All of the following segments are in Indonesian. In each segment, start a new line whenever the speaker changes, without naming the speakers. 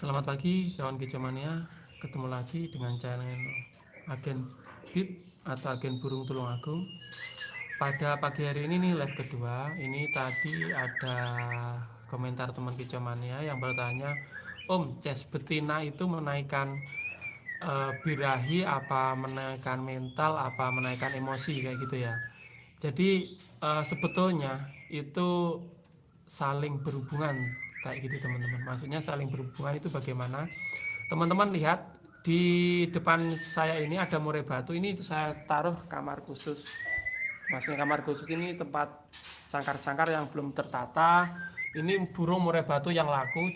Selamat pagi kawan Kicomania, ketemu lagi dengan channel Agen Bib atau Agen Burung Tulungagung. Pada pagi hari ini nih live kedua, ini tadi ada komentar teman Kicomania yang bertanya, Om, Ces betina itu menaikkan birahi apa menaikkan mental apa menaikkan emosi kayak gitu ya. Jadi sebetulnya itu saling berhubungan kayak gitu teman-teman. Maksudnya saling berhubungan itu bagaimana? Teman-teman lihat di depan saya ini ada murai batu, ini saya taruh kamar khusus. Maksudnya kamar khusus ini tempat sangkar-sangkar yang belum tertata. Ini burung murai batu yang laku.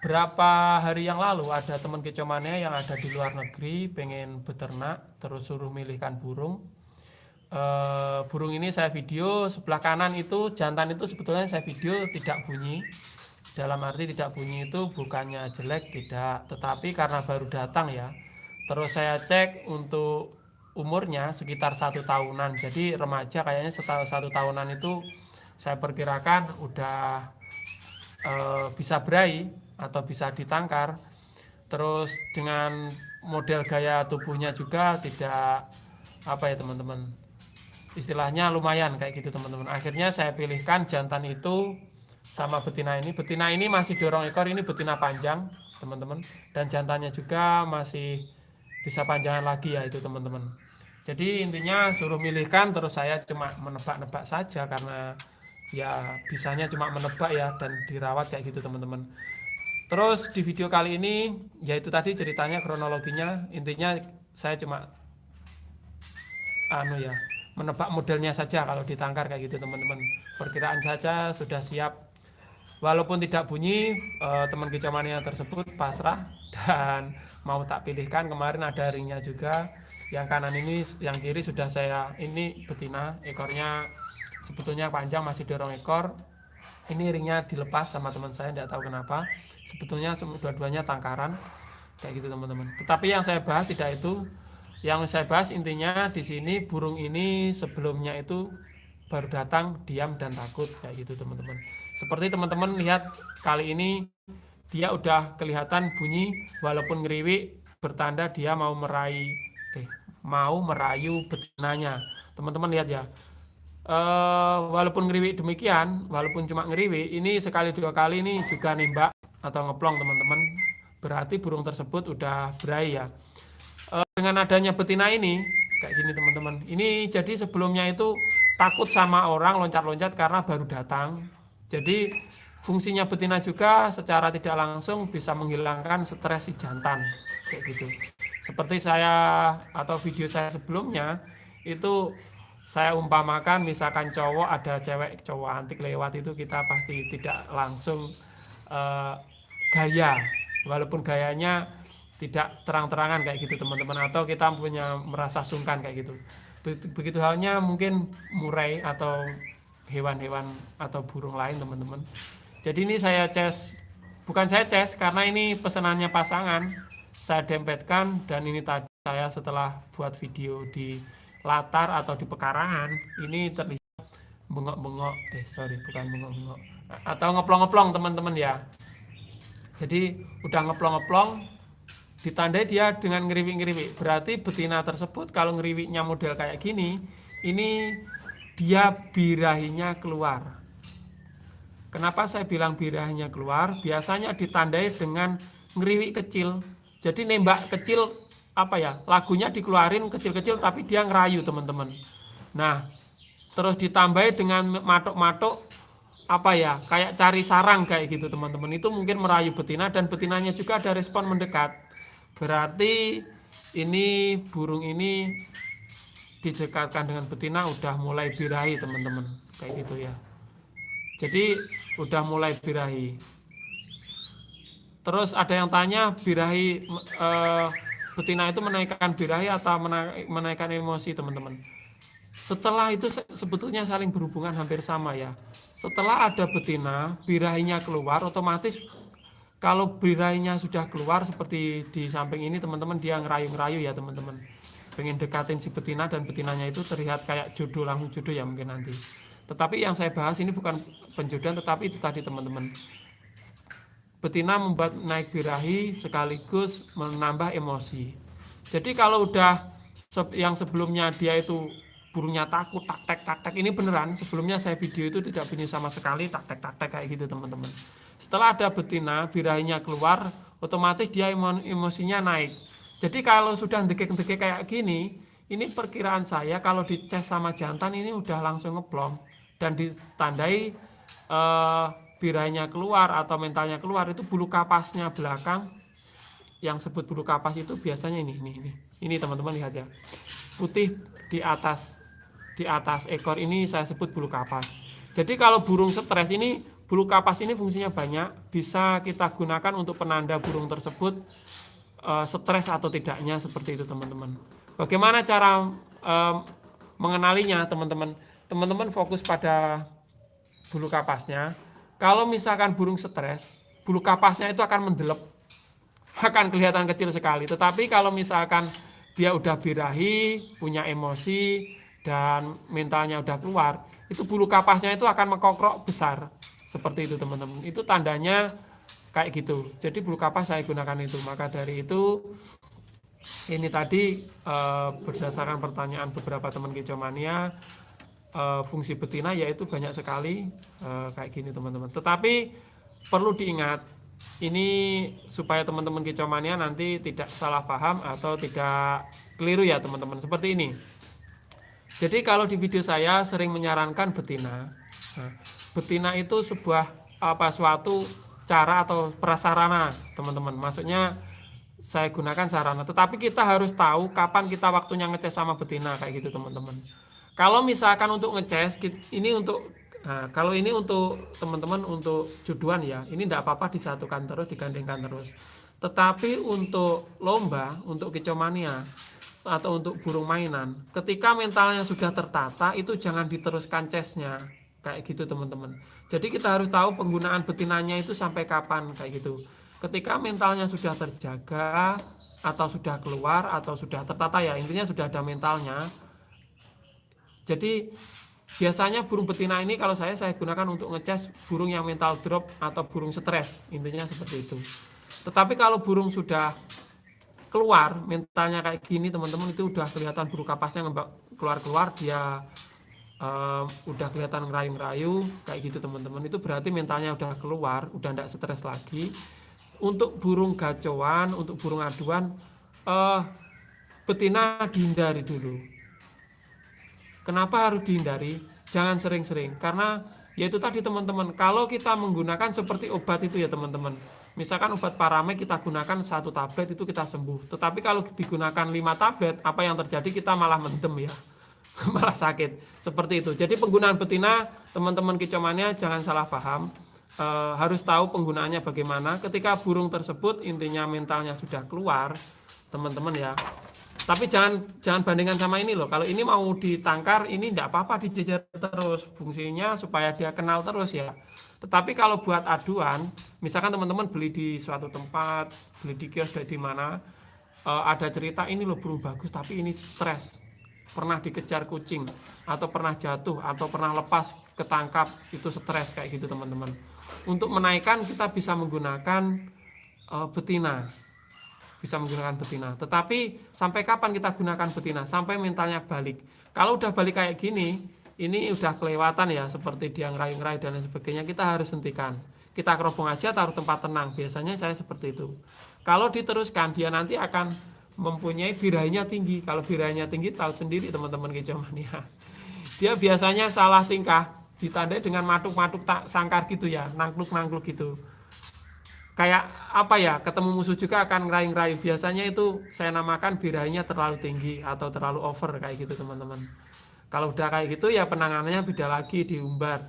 Berapa hari yang lalu ada teman kecomannya yang ada di luar negeri pengen beternak, terus suruh milihkan burung. Burung ini saya video sebelah kanan itu jantan itu sebetulnya saya video tidak bunyi, dalam arti tidak bunyi itu bukannya jelek tidak, tetapi karena baru datang ya. Terus saya cek untuk umurnya sekitar 1 tahunan, jadi remaja kayaknya 1 tahunan itu saya perkirakan udah bisa berai atau bisa ditangkar. Terus dengan model gaya tubuhnya juga tidak apa ya teman-teman, istilahnya lumayan kayak gitu teman-teman. Akhirnya saya pilihkan jantan itu sama betina ini masih dorong ekor, ini betina panjang teman-teman, dan jantannya juga masih bisa panjangan lagi ya itu teman-teman. Jadi intinya suruh milihkan, terus saya cuma menebak-nebak saja karena ya bisanya cuma menebak ya dan dirawat kayak gitu teman-teman. Terus di video kali ini yaitu tadi ceritanya kronologinya, intinya saya cuma ya menebak modelnya saja kalau ditangkar kayak gitu teman-teman. Perkiraan saja sudah siap. Walaupun tidak bunyi, teman kecamania tersebut pasrah dan mau tak pilihkan. Kemarin ada ringnya juga. Yang kanan ini, yang kiri sudah saya, ini betina, ekornya sebetulnya panjang masih dorong ekor. Ini ringnya dilepas sama teman saya, tidak tahu kenapa. Sebetulnya dua-duanya tangkaran kayak gitu teman-teman. Tetapi yang saya bahas tidak itu. Yang saya bahas intinya di sini burung ini sebelumnya itu baru datang diam dan takut kayak gitu teman-teman. Seperti teman-teman lihat kali ini dia udah kelihatan bunyi walaupun ngeriwik, bertanda dia mau merayu betinanya. Teman-teman lihat ya. Walaupun ngeriwik demikian, walaupun cuma ngeriwik, ini sekali dua kali ini juga nembak atau ngeplong teman-teman. Berarti burung tersebut udah berai ya. Dengan adanya betina ini kayak gini teman-teman, ini jadi sebelumnya itu takut sama orang, loncat-loncat karena baru datang. Jadi fungsinya betina juga secara tidak langsung bisa menghilangkan stres si jantan kayak gitu. Seperti saya atau video saya sebelumnya itu saya umpamakan misalkan cowok ada cewek cowok antik lewat, itu kita pasti tidak langsung eh, gaya, walaupun gayanya tidak terang-terangan kayak gitu teman-teman, atau kita punya merasa sungkan kayak gitu. Begitu halnya mungkin murai atau hewan-hewan atau burung lain teman-teman. Jadi ini saya bukan saya karena ini pesanannya pasangan, saya dempetkan, dan ini tadi saya setelah buat video di latar atau di pekarangan, ini terlihat bengok-bengok, bukan bengok-bengok, atau ngeplong-ngeplong teman-teman ya. Jadi udah ngeplong-ngeplong, ditandai dia dengan ngeriwik-ngeriwik. Berarti betina tersebut kalau ngeriwiknya model kayak gini, ini dia birahinya keluar. Kenapa saya bilang birahinya keluar? Biasanya ditandai dengan ngeriwik kecil. Jadi nembak kecil, apa ya, lagunya dikeluarin kecil-kecil tapi dia ngerayu teman-teman. Nah, terus ditambahi dengan matok-matok, apa ya, kayak cari sarang kayak gitu teman-teman, itu mungkin merayu betina, dan betinanya juga ada respon mendekat. Berarti ini burung ini didekatkan dengan betina udah mulai birahi teman-teman kayak gitu ya. Jadi udah mulai birahi. Terus ada yang tanya birahi, betina itu menaikkan birahi atau menaikkan emosi teman-teman. Setelah itu sebetulnya saling berhubungan hampir sama ya. Setelah ada betina, birahinya keluar, otomatis kalau birahinya sudah keluar seperti di samping ini teman-teman, dia ngerayu-ngerayu ya teman-teman. Pengen dekatin si betina, dan betinanya itu terlihat kayak jodoh, langsung jodoh ya mungkin nanti. Tetapi yang saya bahas ini bukan penjodohan, tetapi itu tadi teman-teman. betina membuat naik birahi sekaligus menambah emosi. Jadi kalau udah yang sebelumnya dia itu burungnya takut tak tek ini beneran, sebelumnya saya video itu tidak bunyi sama sekali tak tek kayak gitu teman-teman. Setelah ada betina birahinya keluar, otomatis dia emosinya naik. Jadi kalau sudah degek-degek kayak gini, ini perkiraan saya kalau dicas sama jantan ini udah langsung ngeplong dan ditandai birahinya keluar atau mentalnya keluar, itu bulu kapasnya belakang, yang sebut bulu kapas itu biasanya ini teman-teman lihat ya, putih di atas ekor ini saya sebut bulu kapas. Jadi kalau burung stres ini, bulu kapas ini fungsinya banyak, bisa kita gunakan untuk penanda burung tersebut stres atau tidaknya, seperti itu teman-teman. Bagaimana cara mengenalinya teman-teman? Teman-teman fokus pada bulu kapasnya. Kalau misalkan burung stres, bulu kapasnya itu akan mendelep, akan kelihatan kecil sekali. Tetapi kalau misalkan dia udah birahi, punya emosi, dan mentalnya udah keluar, itu bulu kapasnya itu akan mengkokrok besar. Seperti itu teman-teman. Itu tandanya kayak gitu. Jadi bulu kapas saya gunakan itu. Maka dari itu, ini tadi berdasarkan pertanyaan beberapa teman kicomania, fungsi betina yaitu banyak sekali kayak gini teman-teman. Tetapi perlu diingat, ini supaya teman-teman kicomania nanti tidak salah paham atau tidak keliru ya teman-teman, seperti ini. Jadi kalau di video saya sering menyarankan betina. Nah, betina itu suatu cara atau prasarana teman-teman. Maksudnya saya gunakan sarana, tetapi kita harus tahu kapan kita waktunya ngecas sama betina kayak gitu teman-teman. Kalau misalkan untuk ngecas ini kalau ini untuk teman-teman untuk juduan ya, ini tidak apa-apa disatukan terus, digandengkan terus. Tetapi untuk lomba, untuk kicomania atau untuk burung mainan, ketika mentalnya sudah tertata, itu jangan diteruskan cesnya kayak gitu teman-teman. Jadi kita harus tahu penggunaan betinanya itu sampai kapan kayak gitu. Ketika mentalnya sudah terjaga atau sudah keluar atau sudah tertata ya, intinya sudah ada mentalnya. Jadi biasanya burung betina ini kalau saya gunakan untuk ngecas burung yang mental drop atau burung stres, intinya seperti itu. Tetapi kalau burung sudah keluar mentalnya kayak gini teman-teman, itu udah kelihatan bulu kapasnya keluar dia udah kelihatan ngerayu-ngerayu kayak gitu teman-teman, itu berarti mentalnya udah keluar, udah tidak stres lagi. Untuk burung gacoan, untuk burung aduan, betina dihindari dulu. Kenapa harus dihindari? Jangan sering-sering, karena yaitu tadi teman-teman, kalau kita menggunakan seperti obat itu ya teman-teman, misalkan obat Paramek kita gunakan 1 tablet itu kita sembuh, tetapi kalau digunakan 5 tablet, apa yang terjadi? Kita malah mendem ya, malah sakit, seperti itu. Jadi penggunaan betina teman-teman kicomania jangan salah paham, harus tahu penggunaannya bagaimana. Ketika burung tersebut intinya mentalnya sudah keluar teman-teman ya, tapi jangan bandingkan sama ini loh. Kalau ini mau ditangkar, ini tidak apa-apa dijejer terus, fungsinya supaya dia kenal terus ya. Tetapi kalau buat aduan, misalkan teman-teman beli di suatu tempat, beli di kios di mana, ada cerita ini loh burung bagus tapi ini stres, pernah dikejar kucing atau pernah jatuh atau pernah lepas ketangkap, itu stres kayak gitu teman-teman. Untuk menaikkan kita bisa menggunakan betina, tetapi sampai kapan kita gunakan betina? Sampai mentalnya balik. Kalau udah balik kayak gini, ini udah kelewatan ya, seperti dia ngerayu-ngerayu dan lain sebagainya, kita harus hentikan, kita kerobong aja, taruh tempat tenang. Biasanya saya seperti itu. Kalau diteruskan, dia nanti akan mempunyai birahinya tinggi. Kalau birahinya tinggi, tahu sendiri teman-teman kicomania, dia biasanya salah tingkah, ditandai dengan matuk-matuk tak sangkar gitu ya, nangkluk-nangkluk gitu. Kayak apa ya, ketemu musuh juga akan ngerayu-ngerayu. Biasanya itu saya namakan birahinya terlalu tinggi atau terlalu over kayak gitu teman-teman. Kalau udah kayak gitu ya penanganannya beda lagi, diumbar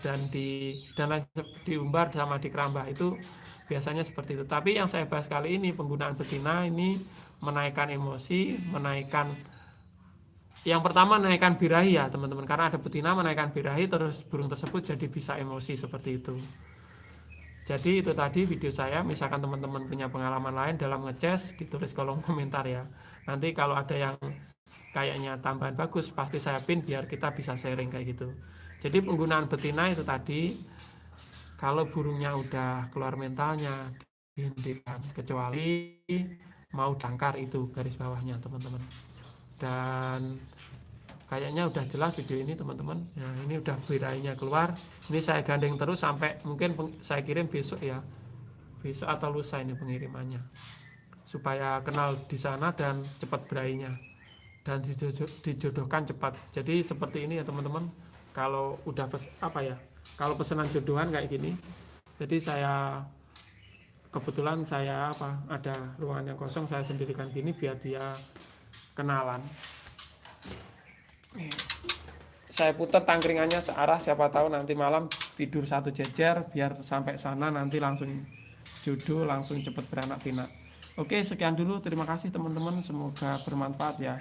diumbar sama dikerambah, itu biasanya seperti itu. Tapi yang saya bahas kali ini penggunaan betina ini menaikkan emosi, yang pertama menaikkan birahi ya teman-teman, karena ada betina menaikkan birahi, terus burung tersebut jadi bisa emosi seperti itu. Jadi itu tadi video saya. Misalkan teman-teman punya pengalaman lain dalam ngecas, ditulis kolom komentar ya. Nanti kalau ada yang kayaknya tambahan bagus, pasti saya pin biar kita bisa sharing kayak gitu. Jadi penggunaan betina itu tadi, kalau burungnya udah keluar mentalnya, dihentikan kecuali mau dangkar, itu garis bawahnya teman-teman. Dan kayaknya udah jelas video ini teman-teman. Nah ini udah birainya keluar, ini saya gandeng terus sampai mungkin saya kirim besok ya, besok atau lusa ini pengirimannya, supaya kenal di sana dan cepat birainya dan dijodohkan cepat. Jadi seperti ini ya teman-teman, kalau udah kalau pesanan jodohan kayak gini. Jadi saya kebetulan ada ruangan yang kosong, saya sendirikan gini biar dia kenalan. Saya putar tangkringannya searah, siapa tahu nanti malam tidur satu jejer, biar sampai sana nanti langsung jodoh, langsung cepet beranak pinak. Oke, sekian dulu, terima kasih teman-teman, semoga bermanfaat ya.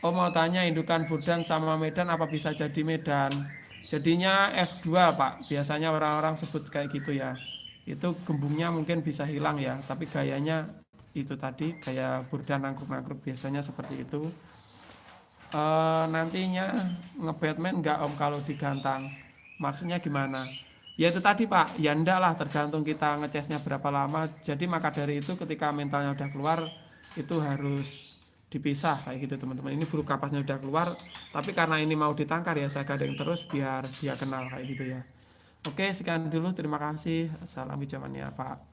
Oh, mau tanya, indukan Burdan sama Medan apa bisa jadi Medan? Jadinya F2 Pak, biasanya orang-orang sebut kayak gitu ya. Itu gembungnya mungkin bisa hilang ya, tapi gayanya itu tadi, gaya Burdan nangkruk-nangkruk biasanya seperti itu. Nantinya nge-Batman enggak Om kalau digantang? Maksudnya gimana? Ya itu tadi Pak, ya enggak lah, tergantung kita ngecasnya berapa lama. Jadi maka dari itu ketika mentalnya udah keluar, itu harus dipisah kayak gitu teman-teman. Ini buruk kapasnya udah keluar, tapi karena ini mau ditangkar ya saya gandeng terus biar dia kenal kayak gitu ya. Oke, sekian dulu, terima kasih. Salam hijauannya Pak.